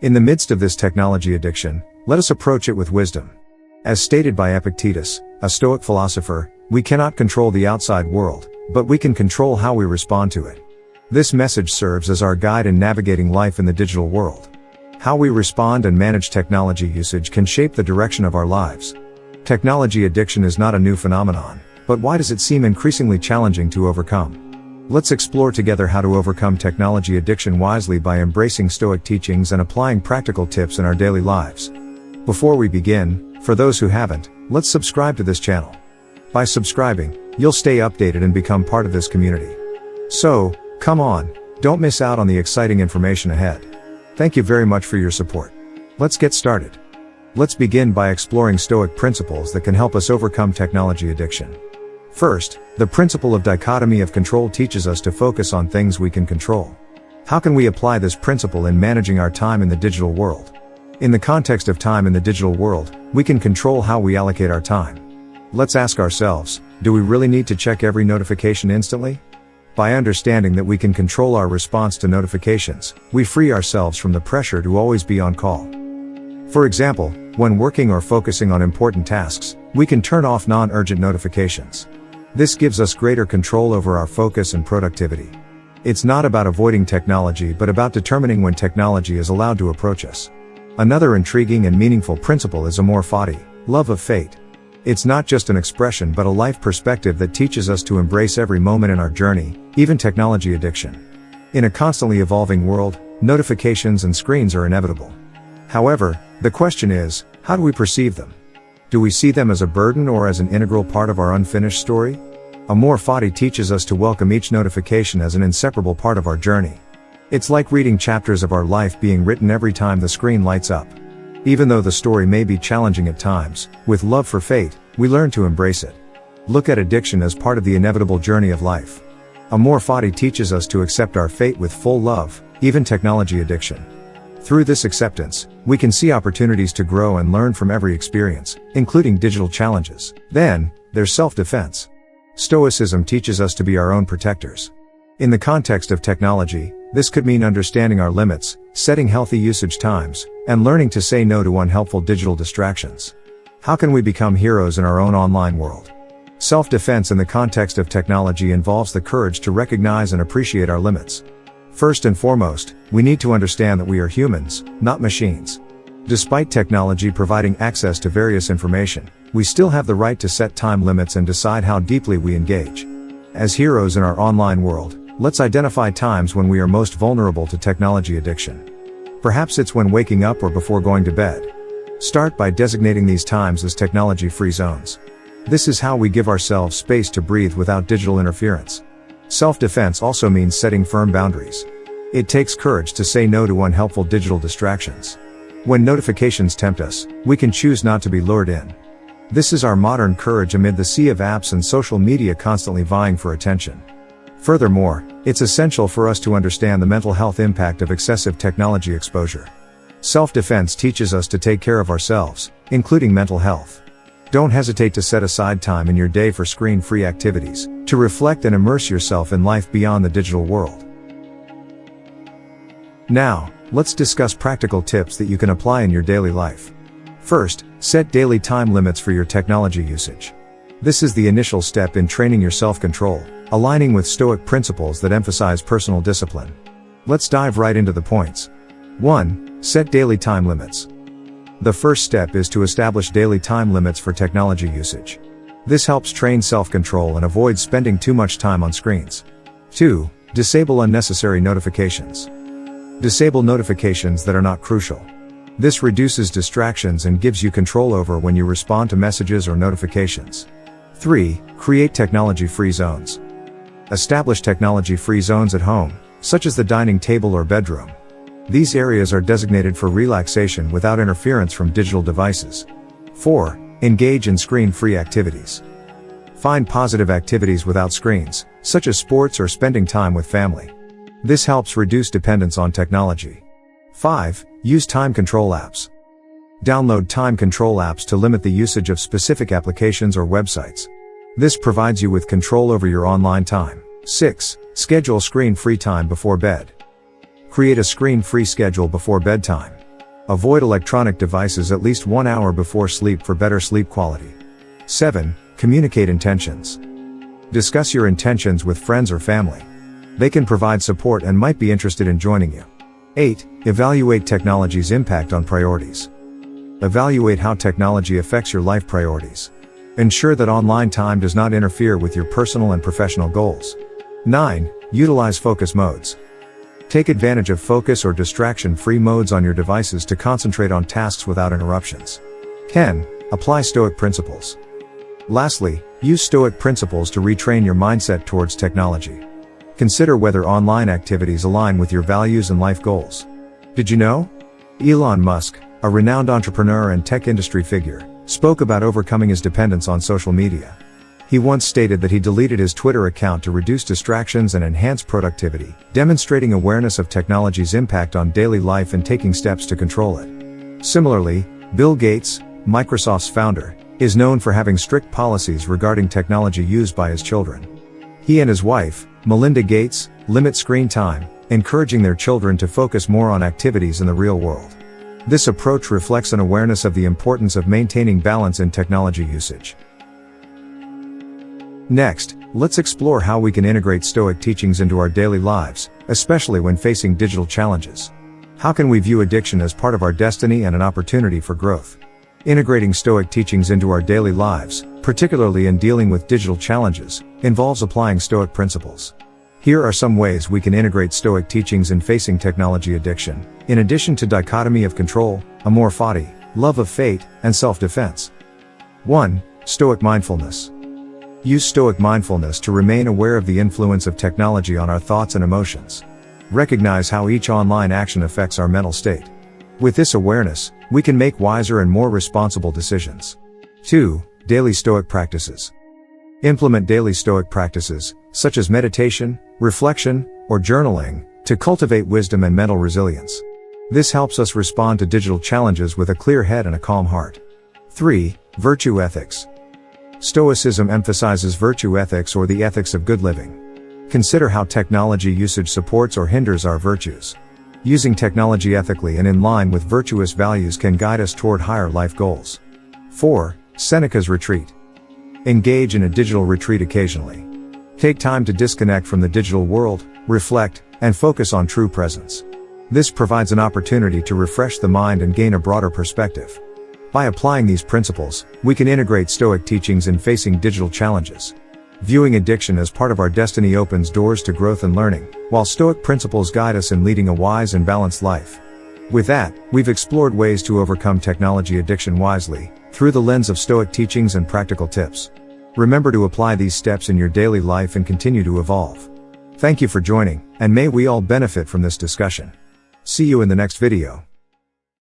In the midst of this technology addiction, let us approach it with wisdom. As stated by Epictetus, a Stoic philosopher, we cannot control the outside world, but we can control how we respond to it. This message serves as our guide in navigating life in the digital world. How we respond and manage technology usage can shape the direction of our lives. Technology addiction is not a new phenomenon, but why does it seem increasingly challenging to overcome? Let's explore together how to overcome technology addiction wisely by embracing Stoic teachings and applying practical tips in our daily lives. Before we begin, for those who haven't, let's subscribe to this channel. By subscribing, you'll stay updated and become part of this community. So, come on, don't miss out on the exciting information ahead. Thank you very much for your support. Let's get started. Let's begin by exploring Stoic principles that can help us overcome technology addiction. First, the principle of dichotomy of control teaches us to focus on things we can control. How can we apply this principle in managing our time in the digital world? In the context of time in the digital world, we can control how we allocate our time. Let's ask ourselves, do we really need to check every notification instantly? By understanding that we can control our response to notifications, we free ourselves from the pressure to always be on call. For example, when working or focusing on important tasks, we can turn off non-urgent notifications. This gives us greater control over our focus and productivity. It's not about avoiding technology but about determining when technology is allowed to approach us. Another intriguing and meaningful principle is amor fati, love of fate. It's not just an expression but a life perspective that teaches us to embrace every moment in our journey, even technology addiction. In a constantly evolving world, notifications and screens are inevitable. However, the question is, how do we perceive them? Do we see them as a burden or as an integral part of our unfinished story? Amor fati teaches us to welcome each notification as an inseparable part of our journey. It's like reading chapters of our life being written every time the screen lights up. Even though the story may be challenging at times, with love for fate, we learn to embrace it. Look at addiction as part of the inevitable journey of life. Amor fati teaches us to accept our fate with full love, even technology addiction. Through this acceptance, we can see opportunities to grow and learn from every experience, including digital challenges. Then, there's self-defense. Stoicism teaches us to be our own protectors. In the context of technology, this could mean understanding our limits, setting healthy usage times, and learning to say no to unhelpful digital distractions. How can we become heroes in our own online world? Self-defense in the context of technology involves the courage to recognize and appreciate our limits. First and foremost, we need to understand that we are humans, not machines. Despite technology providing access to various information, we still have the right to set time limits and decide how deeply we engage. As heroes in our online world, let's identify times when we are most vulnerable to technology addiction. Perhaps it's when waking up or before going to bed. Start by designating these times as technology-free zones. This is how we give ourselves space to breathe without digital interference. Self-defense also means setting firm boundaries. It takes courage to say no to unhelpful digital distractions. When notifications tempt us, we can choose not to be lured in. This is our modern courage amid the sea of apps and social media constantly vying for attention. Furthermore, it's essential for us to understand the mental health impact of excessive technology exposure. Self-defense teaches us to take care of ourselves, including mental health. Don't hesitate to set aside time in your day for screen-free activities, to reflect and immerse yourself in life beyond the digital world. Now, let's discuss practical tips that you can apply in your daily life. First, set daily time limits for your technology usage. This is the initial step in training your self-control, aligning with Stoic principles that emphasize personal discipline. Let's dive right into the points. 1. Set daily time limits. The first step is to establish daily time limits for technology usage. This helps train self-control and avoid spending too much time on screens. 2. Disable unnecessary notifications. Disable notifications that are not crucial. This reduces distractions and gives you control over when you respond to messages or notifications. 3. Create technology-free zones. Establish technology-free zones at home, such as the dining table or bedroom. These areas are designated for relaxation without interference from digital devices. 4. Engage in screen-free activities. Find positive activities without screens, such as sports or spending time with family. This helps reduce dependence on technology. 5. Use time control apps. Download time control apps to limit the usage of specific applications or websites. This provides you with control over your online time. 6. Schedule screen-free time before bed. Create a screen-free schedule before bedtime. Avoid electronic devices at least 1 hour before sleep for better sleep quality. 7. Communicate intentions. Discuss your intentions with friends or family. They can provide support and might be interested in joining you. 8. Evaluate technology's impact on priorities. Evaluate how technology affects your life priorities. Ensure that online time does not interfere with your personal and professional goals. 9. Utilize focus modes. Take advantage of focus or distraction-free modes on your devices to concentrate on tasks without interruptions. 10. Apply Stoic principles. Lastly, use Stoic principles to retrain your mindset towards technology. Consider whether online activities align with your values and life goals. Did you know? Elon Musk, a renowned entrepreneur and tech industry figure, spoke about overcoming his dependence on social media. He once stated that he deleted his Twitter account to reduce distractions and enhance productivity, demonstrating awareness of technology's impact on daily life and taking steps to control it. Similarly, Bill Gates, Microsoft's founder, is known for having strict policies regarding technology used by his children. He and his wife, Melinda Gates, limit screen time, encouraging their children to focus more on activities in the real world. This approach reflects an awareness of the importance of maintaining balance in technology usage. Next, let's explore how we can integrate Stoic teachings into our daily lives, especially when facing digital challenges. How can we view addiction as part of our destiny and an opportunity for growth? Integrating Stoic teachings into our daily lives, particularly in dealing with digital challenges, involves applying Stoic principles. Here are some ways we can integrate Stoic teachings in facing technology addiction, in addition to dichotomy of control, amor fati, love of fate, and self-defense. 1. Stoic mindfulness. Use Stoic mindfulness to remain aware of the influence of technology on our thoughts and emotions. Recognize how each online action affects our mental state. With this awareness, we can make wiser and more responsible decisions. 2. Daily Stoic practices. Implement daily Stoic practices, such as meditation, reflection, or journaling, to cultivate wisdom and mental resilience. This helps us respond to digital challenges with a clear head and a calm heart. 3. Virtue ethics. Stoicism emphasizes virtue ethics or the ethics of good living. Consider how technology usage supports or hinders our virtues. Using technology ethically and in line with virtuous values can guide us toward higher life goals. 4. Seneca's retreat. Engage in a digital retreat occasionally. Take time to disconnect from the digital world, reflect, and focus on true presence. This provides an opportunity to refresh the mind and gain a broader perspective. By applying these principles, we can integrate Stoic teachings in facing digital challenges. Viewing addiction as part of our destiny opens doors to growth and learning, while Stoic principles guide us in leading a wise and balanced life. With that, we've explored ways to overcome technology addiction wisely, through the lens of Stoic teachings and practical tips. Remember to apply these steps in your daily life and continue to evolve. Thank you for joining, and may we all benefit from this discussion. See you in the next video.